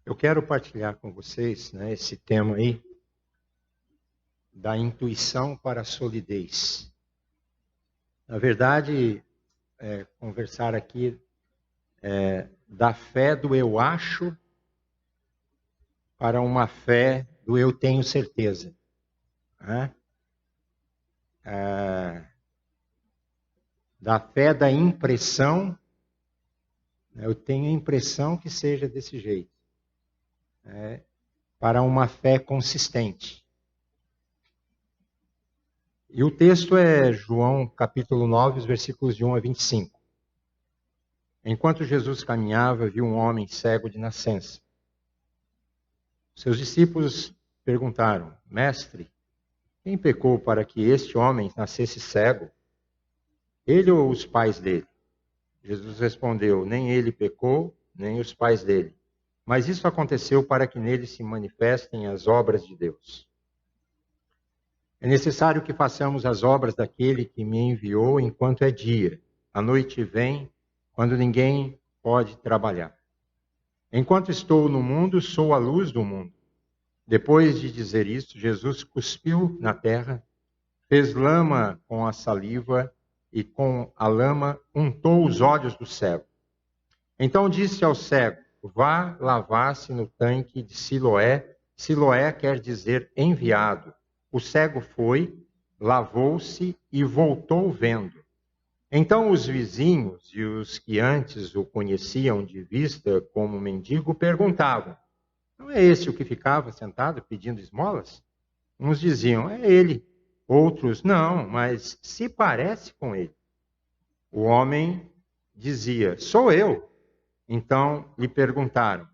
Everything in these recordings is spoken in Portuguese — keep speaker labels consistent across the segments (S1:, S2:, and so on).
S1: Eu quero partilhar com vocês, esse tema aí, da intuição para a solidez. Na verdade, conversar aqui da fé do eu acho para uma fé do eu tenho certeza. Da fé da impressão, eu tenho a impressão que seja desse jeito, para uma fé consistente. E o texto é João capítulo 9, os versículos de 1 a 25. Enquanto Jesus caminhava, viu um homem cego de nascença. Seus discípulos perguntaram: Mestre, quem pecou para que este homem nascesse cego? Ele ou os pais dele? Jesus respondeu: Nem ele pecou, nem os pais dele. Mas isso aconteceu para que nele se manifestem as obras de Deus. É necessário que façamos as obras daquele que me enviou enquanto é dia. A noite vem, quando ninguém pode trabalhar. Enquanto estou no mundo, sou a luz do mundo. Depois de dizer isso, Jesus cuspiu na terra, fez lama com a saliva e com a lama untou os olhos do cego. Então disse ao cego: Vá lavar-se no tanque de Siloé. Siloé quer dizer enviado. O cego foi, lavou-se e voltou vendo. Então os vizinhos e os que antes o conheciam de vista como mendigo perguntavam: Não é esse o que ficava sentado pedindo esmolas? Uns diziam: É ele. Outros: Não, mas se parece com ele. O homem dizia: Sou eu. Então lhe perguntaram: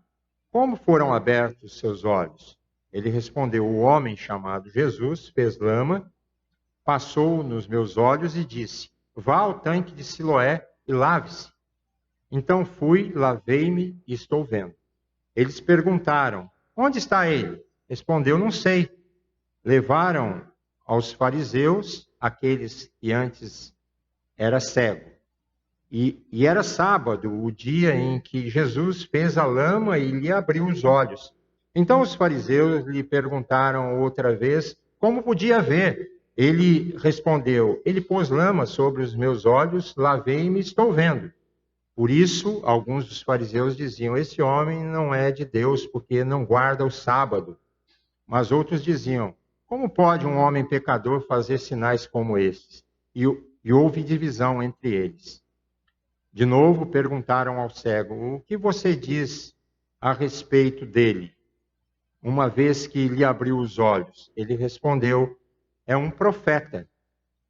S1: Como foram abertos seus olhos? Ele respondeu: O homem chamado Jesus fez lama, passou nos meus olhos e disse: Vá ao tanque de Siloé e lave-se. Então fui, lavei-me e estou vendo. Eles perguntaram: Onde está ele? Respondeu: Não sei. Levaram aos fariseus aqueles que antes era cego. E era sábado, o dia em que Jesus fez a lama e lhe abriu os olhos. Então os fariseus lhe perguntaram outra vez como podia ver. Ele respondeu: Ele pôs lama sobre os meus olhos, lavei-me e estou vendo. Por isso, alguns dos fariseus diziam: Esse homem não é de Deus, porque não guarda o sábado. Mas outros diziam: Como pode um homem pecador fazer sinais como esses? E houve divisão entre eles. De novo perguntaram ao cego: O que você diz a respeito dele, uma vez que lhe abriu os olhos? Ele respondeu: É um profeta.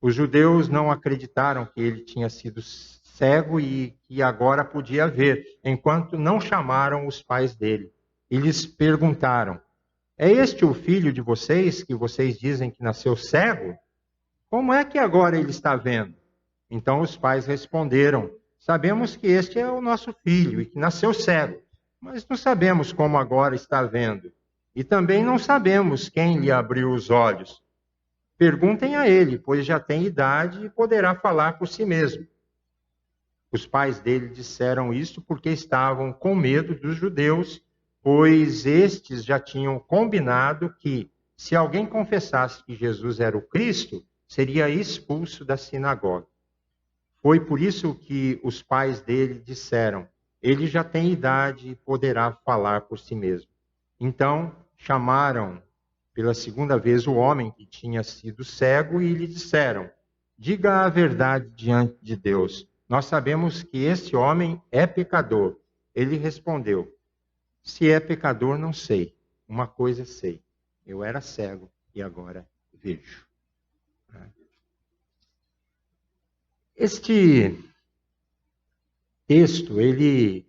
S1: Os judeus não acreditaram que ele tinha sido cego e que agora podia ver, enquanto não chamaram os pais dele. E lhes perguntaram: É este o filho de vocês que vocês dizem que nasceu cego? Como é que agora ele está vendo? Então os pais responderam: Sabemos que este é o nosso filho e que nasceu cego, mas não sabemos como agora está vendo. E também não sabemos quem lhe abriu os olhos. Perguntem a ele, pois já tem idade e poderá falar por si mesmo. Os pais dele disseram isso porque estavam com medo dos judeus, pois estes já tinham combinado que, se alguém confessasse que Jesus era o Cristo, seria expulso da sinagoga. Foi por isso que os pais dele disseram: Ele já tem idade e poderá falar por si mesmo. Então chamaram pela segunda vez o homem que tinha sido cego e lhe disseram: Diga a verdade diante de Deus. Nós sabemos que esse homem é pecador. Ele respondeu: Se é pecador, não sei. Uma coisa sei: eu era cego e agora vejo. Este texto, ele,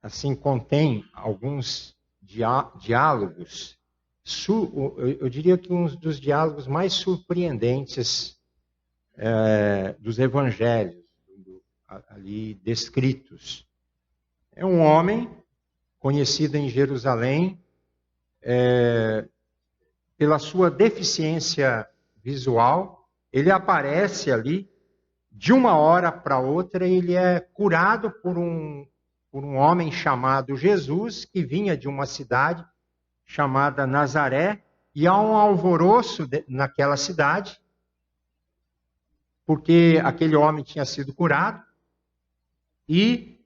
S1: assim, contém alguns diálogos, eu diria que um dos diálogos mais surpreendentes dos evangelhos, ali descritos. É um homem conhecido em Jerusalém pela sua deficiência visual. Ele aparece ali. De uma hora para outra, ele é curado por por um homem chamado Jesus, que vinha de uma cidade chamada Nazaré, e há um alvoroço naquela cidade, porque aquele homem tinha sido curado e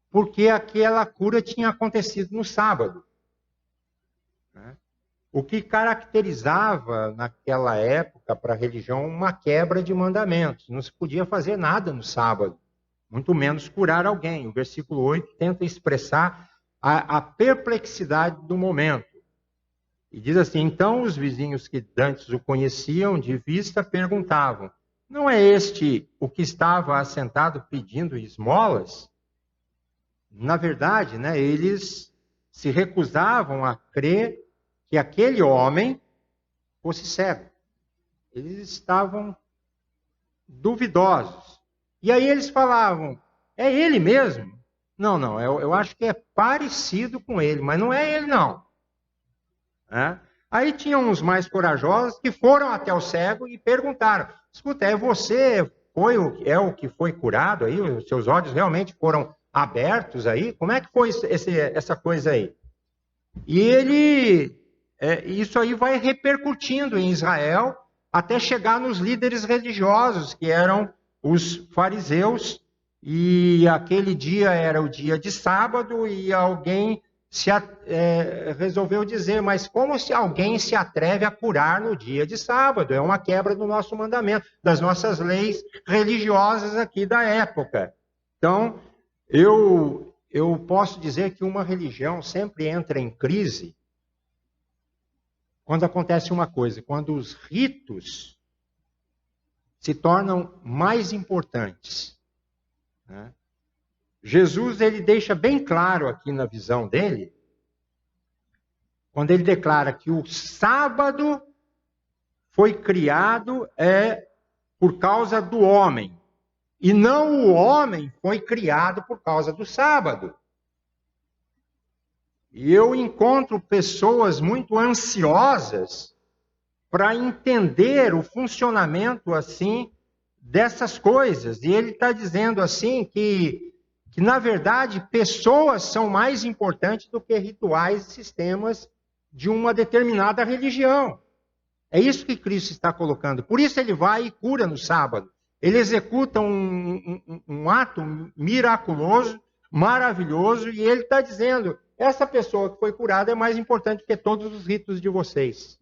S1: porque aquela cura tinha acontecido no sábado. O que caracterizava naquela época para a religião uma quebra de mandamentos. Não se podia fazer nada no sábado, muito menos curar alguém. O versículo 8 tenta expressar a perplexidade do momento. E diz assim: então os vizinhos que dantes o conheciam de vista perguntavam: não é este o que estava assentado pedindo esmolas? Na verdade, eles se recusavam a crer que aquele homem fosse cego. Eles estavam duvidosos. E aí eles falavam: é ele mesmo? Não, eu acho que é parecido com ele, mas não é ele não. Aí tinham uns mais corajosos que foram até o cego e perguntaram: escuta, você é o que foi curado aí? Os seus olhos realmente foram abertos aí? Como é que foi essa coisa aí? E isso aí vai repercutindo em Israel até chegar nos líderes religiosos, que eram os fariseus, e aquele dia era o dia de sábado, e alguém resolveu dizer: mas como se alguém se atreve a curar no dia de sábado? É uma quebra do nosso mandamento, das nossas leis religiosas aqui da época. Então, eu posso dizer que uma religião sempre entra em crise quando acontece uma coisa: quando os ritos se tornam mais importantes. Jesus, ele deixa bem claro aqui na visão dele, quando ele declara que o sábado foi criado por causa do homem, e não o homem foi criado por causa do sábado. E eu encontro pessoas muito ansiosas para entender o funcionamento assim dessas coisas. E ele está dizendo assim que na verdade pessoas são mais importantes do que rituais e sistemas de uma determinada religião. É isso que Cristo está colocando. Por isso ele vai e cura no sábado. Ele executa um ato miraculoso, maravilhoso, e ele está dizendo: essa pessoa que foi curada é mais importante que todos os ritos de vocês,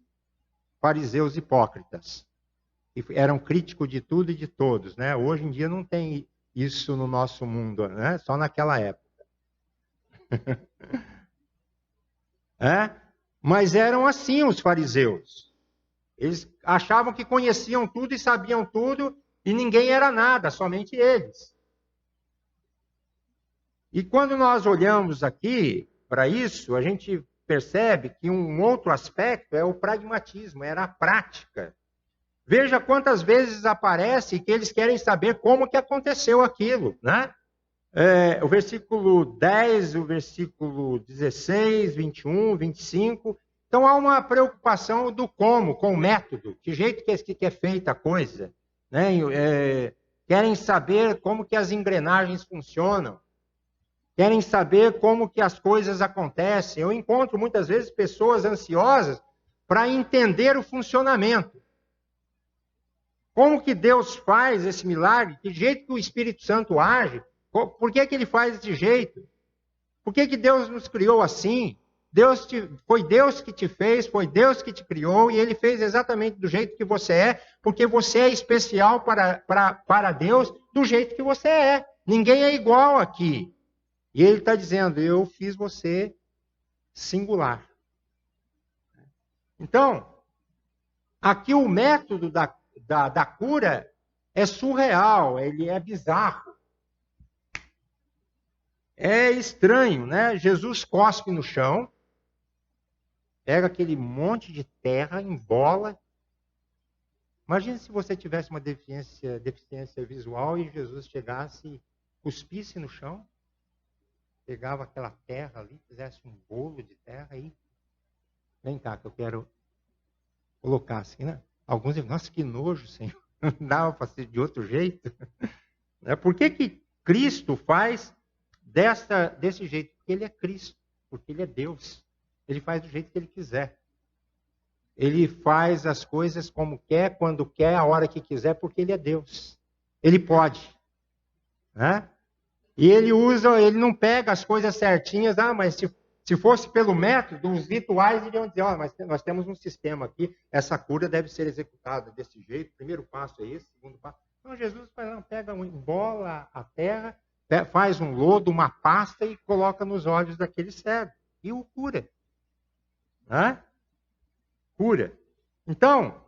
S1: fariseus hipócritas, que eram críticos de tudo e de todos. Hoje em dia não tem isso no nosso mundo, só naquela época. Mas eram assim os fariseus. Eles achavam que conheciam tudo e sabiam tudo, e ninguém era nada, somente eles. E quando nós olhamos aqui para isso, a gente percebe que um outro aspecto é o pragmatismo, era a prática. Veja quantas vezes aparece que eles querem saber como que aconteceu aquilo, o versículo 10, o versículo 16, 21, 25. Então há uma preocupação do como, com o método, que jeito que é feita a coisa. Querem saber como que as engrenagens funcionam. Querem saber como que as coisas acontecem. Eu encontro muitas vezes pessoas ansiosas para entender o funcionamento. Como que Deus faz esse milagre? Que jeito que o Espírito Santo age? Por que ele faz desse jeito? Por que Deus nos criou assim? Foi Deus que te fez, foi Deus que te criou, e Ele fez exatamente do jeito que você é, porque você é especial para Deus do jeito que você é. Ninguém é igual aqui. E Ele está dizendo: eu fiz você singular. Então, aqui o método da cura é surreal, ele é bizarro. É estranho, Jesus cospe no chão, pega aquele monte de terra, embola. Imagina se você tivesse uma deficiência visual e Jesus chegasse e cuspisse no chão, pegava aquela terra ali, fizesse um bolo de terra e... Vem cá, que eu quero colocar assim, Alguns dizem: nossa, que nojo, Senhor. Não dava para ser de outro jeito. Por que Cristo faz desse jeito, porque ele é Cristo, porque ele é Deus. Ele faz do jeito que ele quiser. Ele faz as coisas como quer, quando quer, a hora que quiser, porque ele é Deus. Ele pode. Né? E ele não pega as coisas certinhas, mas se fosse pelo método, os rituais iriam dizer, mas nós temos um sistema aqui, essa cura deve ser executada desse jeito, o primeiro passo é esse, o segundo passo. Então Jesus pega, embola a terra, faz um lodo, uma pasta e coloca nos olhos daquele cego. E o cura. Né? Cura. Então,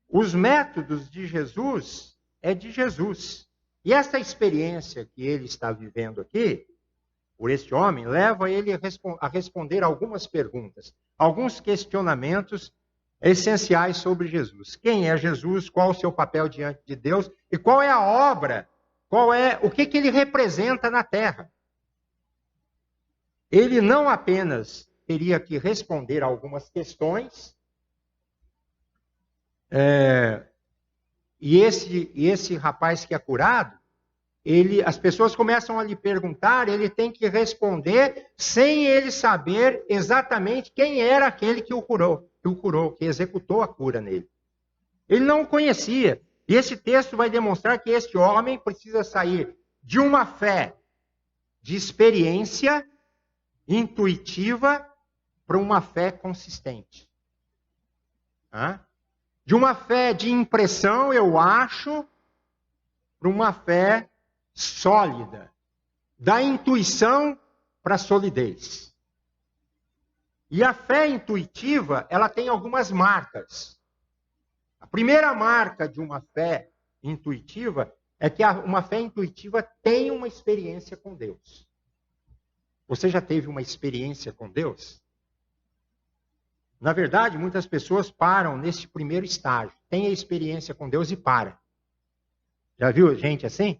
S1: os métodos de Jesus é de Jesus. E essa experiência que ele está vivendo aqui, por este homem, leva ele a responder algumas perguntas, alguns questionamentos essenciais sobre Jesus. Quem é Jesus? Qual o seu papel diante de Deus? E qual é a obra? O que ele representa na terra? Ele não apenas teria que responder a algumas questões, e esse rapaz que é curado, as pessoas começam a lhe perguntar, ele tem que responder sem ele saber exatamente quem era aquele que o curou, que executou a cura nele. Ele não o conhecia. E esse texto vai demonstrar que este homem precisa sair de uma fé de experiência intuitiva para uma fé consistente. De uma fé de impressão, eu acho, para uma fé sólida. Da intuição para a solidez. E a fé intuitiva, ela tem algumas marcas. A primeira marca de uma fé intuitiva é que uma fé intuitiva tem uma experiência com Deus. Você já teve uma experiência com Deus? Na verdade, muitas pessoas param nesse primeiro estágio. Tem a experiência com Deus e para. Já viu gente assim?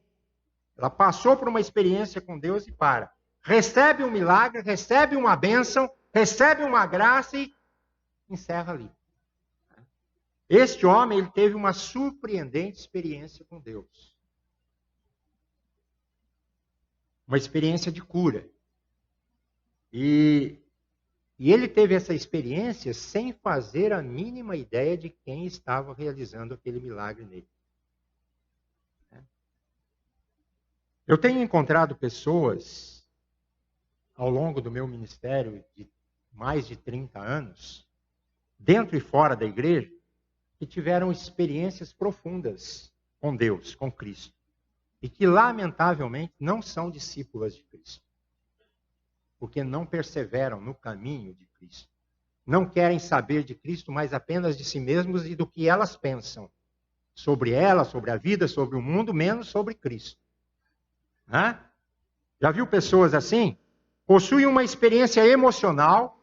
S1: Ela passou por uma experiência com Deus e para. Recebe um milagre, recebe uma bênção, recebe uma graça e encerra ali. Este homem, ele teve uma surpreendente experiência com Deus. Uma experiência de cura. E ele teve essa experiência sem fazer a mínima ideia de quem estava realizando aquele milagre nele. Eu tenho encontrado pessoas, ao longo do meu ministério de mais de 30 anos, dentro e fora da igreja, que tiveram experiências profundas com Deus, com Cristo, e que, lamentavelmente, não são discípulas de Cristo, porque não perseveram no caminho de Cristo. Não querem saber de Cristo, mas apenas de si mesmos e do que elas pensam sobre ela, sobre a vida, sobre o mundo, menos sobre Cristo. Já viu pessoas assim? Possuem uma experiência emocional,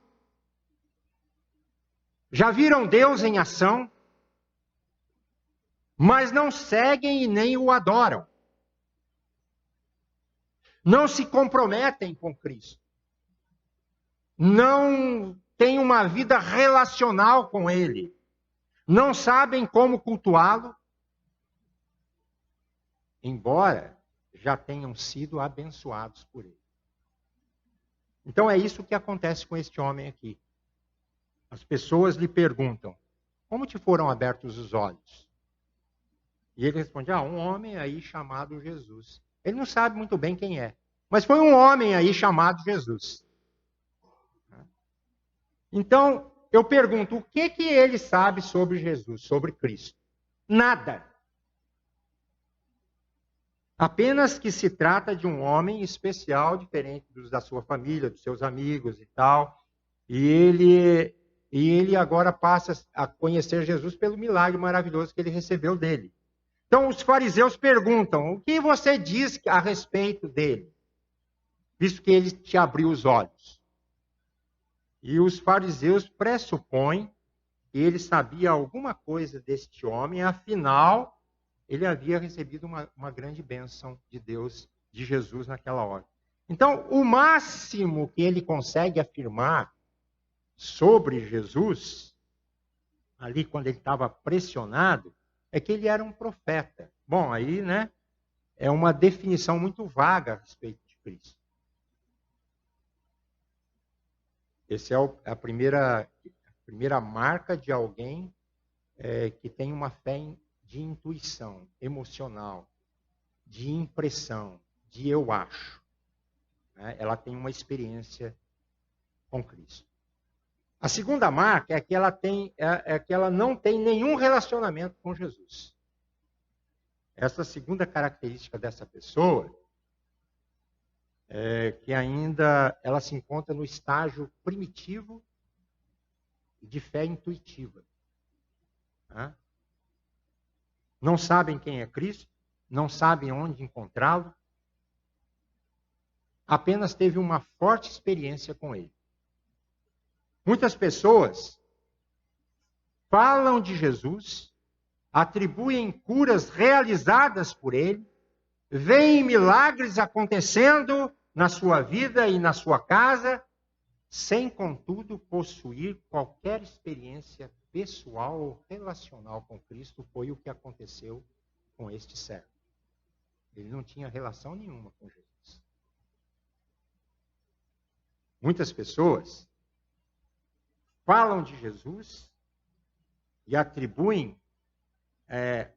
S1: já viram Deus em ação, mas não seguem e nem o adoram. Não se comprometem com Cristo. Não têm uma vida relacional com Ele. Não sabem como cultuá-lo, embora já tenham sido abençoados por Ele. Então é isso que acontece com este homem aqui. As pessoas lhe perguntam, como te foram abertos os olhos? E ele responde, um homem aí chamado Jesus. Ele não sabe muito bem quem é, mas foi um homem aí chamado Jesus. Então, eu pergunto, o que ele sabe sobre Jesus, sobre Cristo? Nada. Apenas que se trata de um homem especial, diferente da sua família, dos seus amigos e tal. E ele agora passa a conhecer Jesus pelo milagre maravilhoso que ele recebeu dele. Então os fariseus perguntam, o que você diz a respeito dele? Visto que ele te abriu os olhos. E os fariseus pressupõem que ele sabia alguma coisa deste homem, afinal, ele havia recebido uma grande bênção de Deus, de Jesus naquela hora. Então, o máximo que ele consegue afirmar sobre Jesus, ali quando ele estava pressionado, é que ele era um profeta. Bom, aí, é uma definição muito vaga a respeito de Cristo. Essa é a primeira marca de alguém que tem uma fé de intuição, emocional, de impressão, de eu acho. Né? Ela tem uma experiência com Cristo. A segunda marca é que ela não tem nenhum relacionamento com Jesus. Essa segunda característica dessa pessoa é que ainda ela se encontra no estágio primitivo de fé intuitiva. Né? Não sabem quem é Cristo, não sabem onde encontrá-lo, apenas teve uma forte experiência com ele. Muitas pessoas falam de Jesus, atribuem curas realizadas por ele, veem milagres acontecendo na sua vida e na sua casa, sem, contudo, possuir qualquer experiência pessoal ou relacional com Cristo. Foi o que aconteceu com este servo. Ele não tinha relação nenhuma com Jesus. Muitas pessoas falam de Jesus e atribuem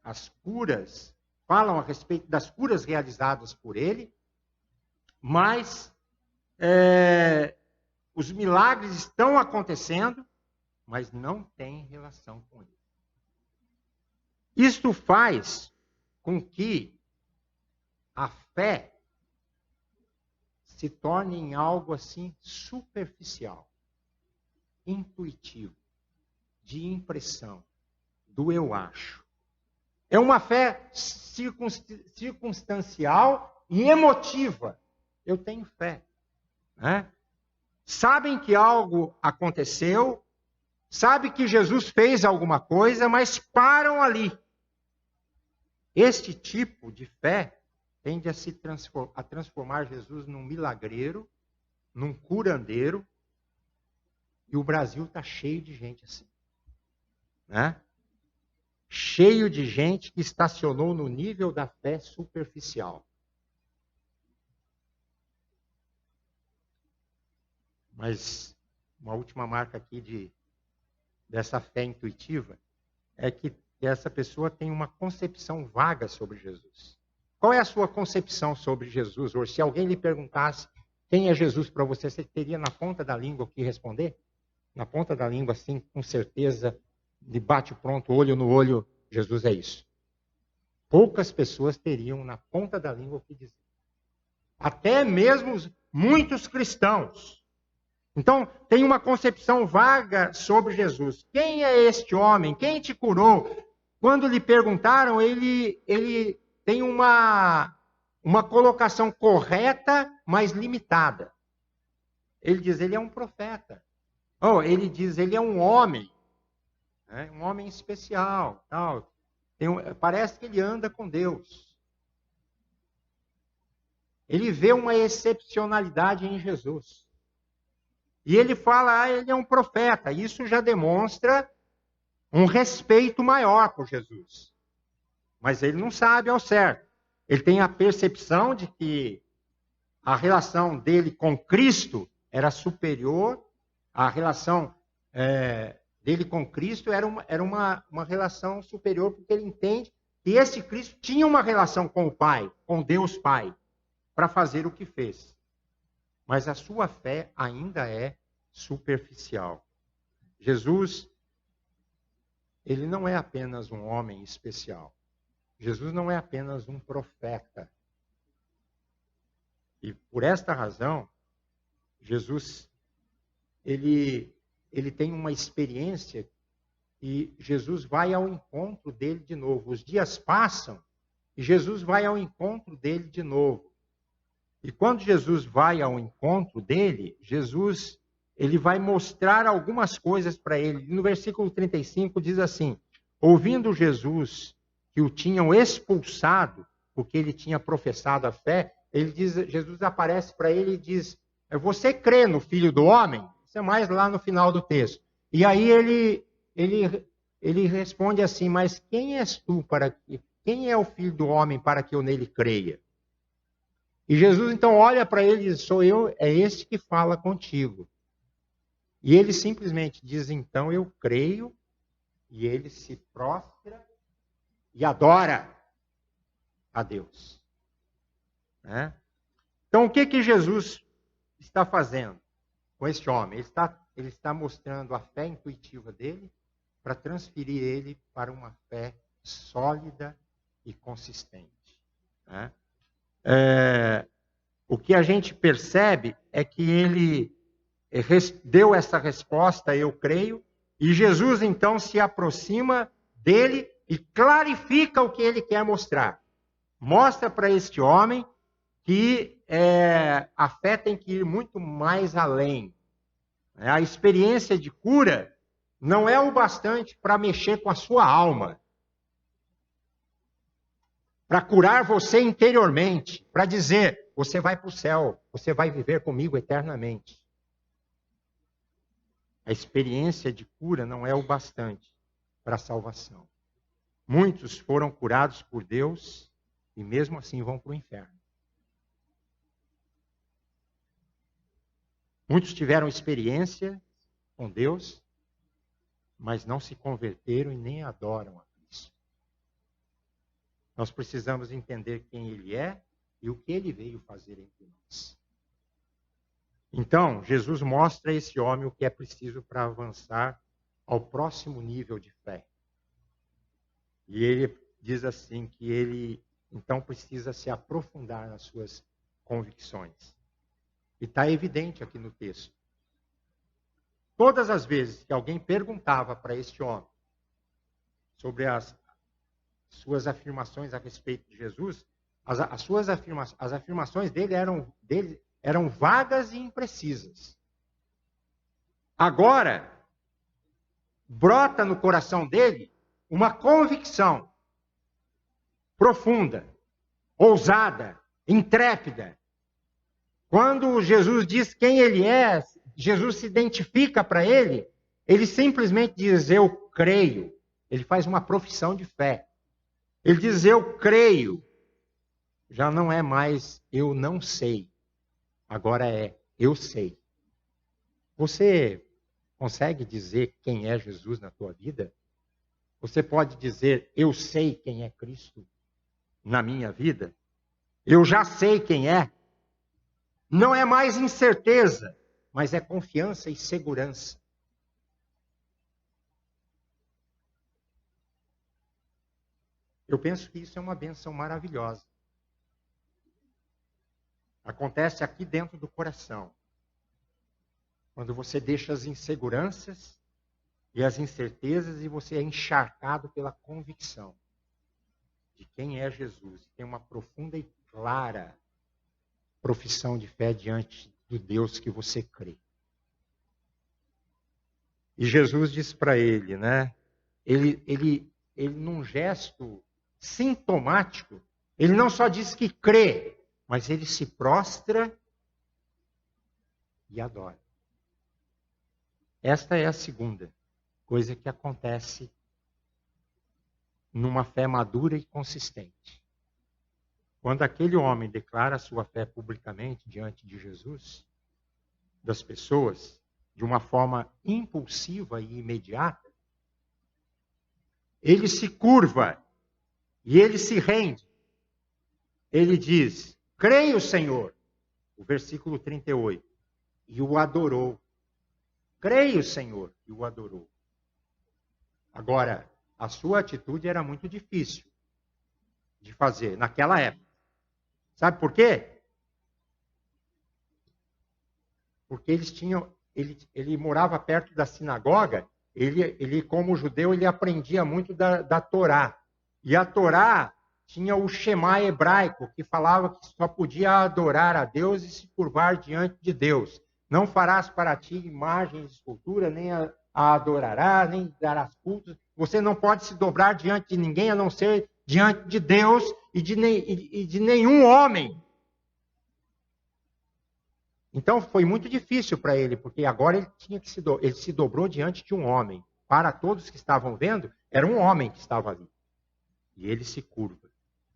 S1: as curas, falam a respeito das curas realizadas por ele, mas os milagres estão acontecendo, mas não tem relação com ele. Isto faz com que a fé se torne em algo assim superficial, intuitivo, de impressão, do eu acho. É uma fé circunstancial e emotiva. Eu tenho fé. Né? Sabem que algo aconteceu, sabem que Jesus fez alguma coisa, mas param ali. Este tipo de fé tende a transformar Jesus num milagreiro, num curandeiro, e o Brasil está cheio de gente assim. Né? Cheio de gente que estacionou no nível da fé superficial. Mas uma última marca aqui dessa fé intuitiva é que essa pessoa tem uma concepção vaga sobre Jesus. Qual é a sua concepção sobre Jesus? Ou se alguém lhe perguntasse quem é Jesus para você, você teria na ponta da língua o que responder? Na ponta da língua, assim, com certeza, de bate-pronto, olho no olho, Jesus é isso. Poucas pessoas teriam na ponta da língua o que dizer. Até mesmo muitos cristãos. Então, tem uma concepção vaga sobre Jesus. Quem é este homem? Quem te curou? Quando lhe perguntaram, ele tem uma colocação correta, mas limitada. Ele diz, ele é um profeta. Ele diz, ele é um homem. Um homem especial. Tal. Parece que ele anda com Deus. Ele vê uma excepcionalidade em Jesus. E ele fala, ele é um profeta. Isso já demonstra um respeito maior por Jesus. Mas ele não sabe ao certo. Ele tem a percepção de que a relação dele com Cristo era superior, a relação dele com Cristo era uma relação superior, porque ele entende que esse Cristo tinha uma relação com o Pai, com Deus Pai, para fazer o que fez. Mas a sua fé ainda é superficial. Jesus, ele não é apenas um homem especial. Jesus não é apenas um profeta. E por esta razão, Jesus, ele tem uma experiência e Jesus vai ao encontro dele de novo. Os dias passam e Jesus vai ao encontro dele de novo. E quando Jesus vai ao encontro dele, ele vai mostrar algumas coisas para ele. No versículo 35 diz assim, ouvindo Jesus que o tinham expulsado, porque ele tinha professado a fé, Jesus aparece para ele e diz, você crê no Filho do Homem? Isso é mais lá no final do texto. E aí ele responde assim, mas quem és tu quem é o Filho do Homem para que eu nele creia? E Jesus então olha para ele e diz, sou eu, é este que fala contigo. E ele simplesmente diz, então eu creio, e ele se prostra e adora a Deus. Né? Então, o que Jesus está fazendo com este homem? Ele está mostrando a fé intuitiva dele para transferir ele para uma fé sólida e consistente. Né? O que a gente percebe é que ele deu essa resposta, eu creio, e Jesus então se aproxima dele e clarifica o que ele quer mostrar. Mostra para este homem que a fé tem que ir muito mais além. A experiência de cura não é o bastante para mexer com a sua alma, para curar você interiormente, para dizer, você vai para o céu, você vai viver comigo eternamente. A experiência de cura não é o bastante para a salvação. Muitos foram curados por Deus e mesmo assim vão para o inferno. Muitos tiveram experiência com Deus, mas não se converteram e nem adoram a Cristo. Nós precisamos entender quem Ele é e o que Ele veio fazer entre nós. Então, Jesus mostra a esse homem o que é preciso para avançar ao próximo nível de fé. E ele diz assim que ele, então, precisa se aprofundar nas suas convicções. E está evidente aqui no texto. Todas as vezes que alguém perguntava para este homem sobre as suas afirmações a respeito de Jesus, as afirmações dele eram vagas e imprecisas. Agora, brota no coração dele uma convicção profunda, ousada, intrépida. Quando Jesus diz quem ele é, Jesus se identifica para ele, ele simplesmente diz, eu creio. Ele faz uma profissão de fé. Ele diz, eu creio. Já não é mais, eu não sei. Agora é, eu sei. Você consegue dizer quem é Jesus na tua vida? Você pode dizer, eu sei quem é Cristo na minha vida? Eu já sei quem é. Não é mais incerteza, mas é confiança e segurança. Eu penso que isso é uma bênção maravilhosa. Acontece aqui dentro do coração. Quando você deixa as inseguranças e as incertezas e você é encharcado pela convicção de quem é Jesus. Tem uma profunda e clara profissão de fé diante do Deus que você crê. E Jesus diz para ele, né? Ele num gesto sintomático, ele não só diz que crê, mas ele se prostra e adora. Esta é a segunda coisa que acontece numa fé madura e consistente. Quando aquele homem declara sua fé publicamente diante de Jesus, das pessoas, de uma forma impulsiva e imediata, ele se curva e ele se rende. Ele diz, creio, Senhor, o versículo 38, e o adorou. Creio, Senhor, e o adorou. Agora, a sua atitude era muito difícil de fazer naquela época. Sabe por quê? Porque ele morava perto da sinagoga, ele como judeu, ele aprendia muito da Torá. E a Torá tinha o Shema hebraico, que falava que só podia adorar a Deus e se curvar diante de Deus. Não farás para ti imagem de escultura, nem a adorarás, nem darás cultos. Você não pode se dobrar diante de ninguém, a não ser diante de Deus e de nenhum homem. Então foi muito difícil para ele, porque agora ele se dobrou diante de um homem. Para todos que estavam vendo, era um homem que estava ali. E ele se curva.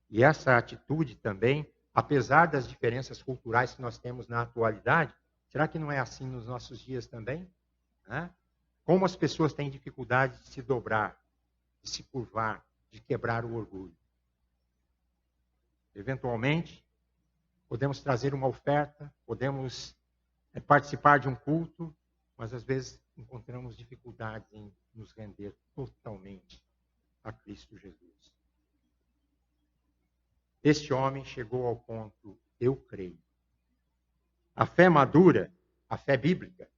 S1: E essa atitude também, apesar das diferenças culturais que nós temos na atualidade, será que não é assim nos nossos dias também? né? Como as pessoas têm dificuldade de se dobrar, de se curvar, de quebrar o orgulho. Eventualmente, podemos trazer uma oferta, podemos participar de um culto, mas às vezes encontramos dificuldades em nos render totalmente a Cristo Jesus. Este homem chegou ao ponto, eu creio. A fé madura, a fé bíblica,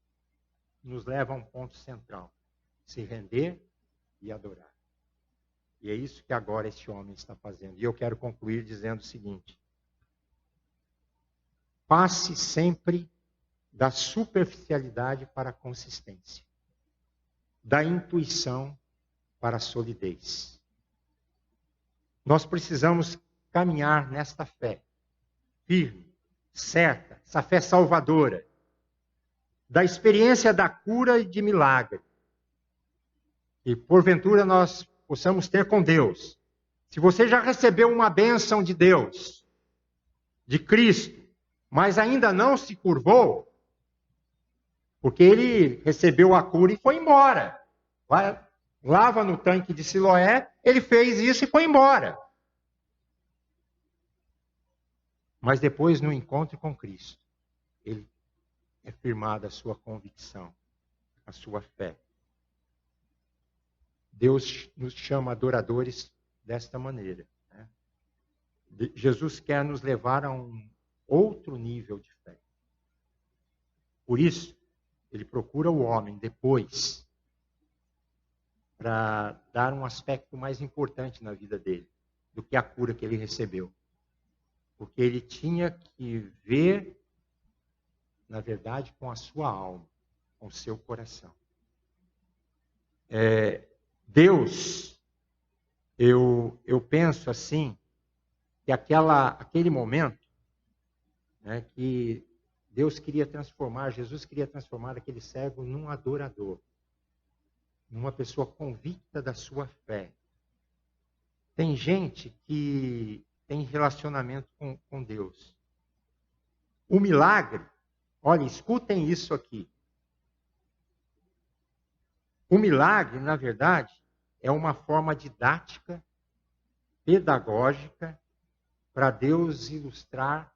S1: nos leva a um ponto central: se render e adorar. E é isso que agora este homem está fazendo. E eu quero concluir dizendo o seguinte: passe sempre da superficialidade para a consistência, da intuição para a solidez. Nós precisamos caminhar nesta fé firme, certa, essa fé salvadora, da experiência da cura e de milagre. E porventura nós possamos ter com Deus. Se você já recebeu uma bênção de Deus, de Cristo, mas ainda não se curvou, porque ele recebeu a cura e foi embora. Lava no tanque de Siloé, ele fez isso e foi embora. Mas depois, no encontro com Cristo, ele é firmada a sua convicção, a sua fé. Deus nos chama adoradores desta maneira, né? Jesus quer nos levar a um outro nível de fé. Por isso, ele procura o homem depois para dar um aspecto mais importante na vida dele do que a cura que ele recebeu. Porque ele tinha que ver, na verdade, com a sua alma, com o seu coração. Deus, eu penso assim, que aquele momento, né, que Deus queria transformar, Jesus queria transformar aquele cego num adorador, numa pessoa convicta da sua fé. Tem gente que tem relacionamento com Deus. O milagre, olha, escutem isso aqui. O milagre, na verdade, é uma forma didática, pedagógica, para Deus ilustrar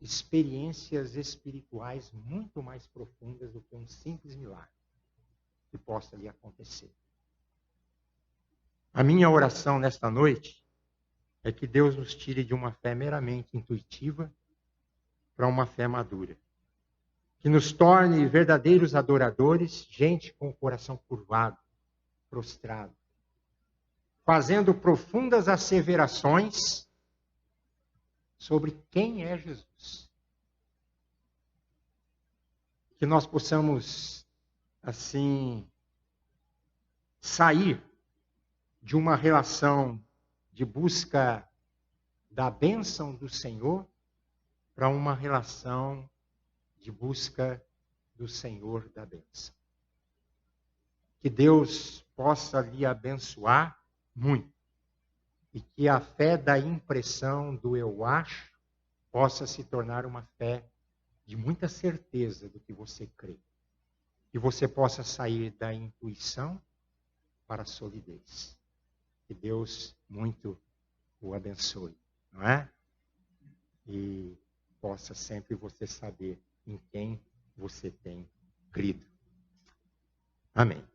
S1: experiências espirituais muito mais profundas do que um simples milagre que possa lhe acontecer. A minha oração nesta noite é que Deus nos tire de uma fé meramente intuitiva para uma fé madura. Que nos torne verdadeiros adoradores, gente com o coração curvado, prostrado, fazendo profundas asseverações sobre quem é Jesus. Que nós possamos, assim, sair de uma relação de busca da bênção do Senhor para uma relação de busca do Senhor da bênção. Que Deus possa lhe abençoar muito. E que a fé da impressão do eu acho possa se tornar uma fé de muita certeza do que você crê. Que você possa sair da intuição para a solidez. Que Deus muito o abençoe, não é? E possa sempre você saber em quem você tem crido. Amém.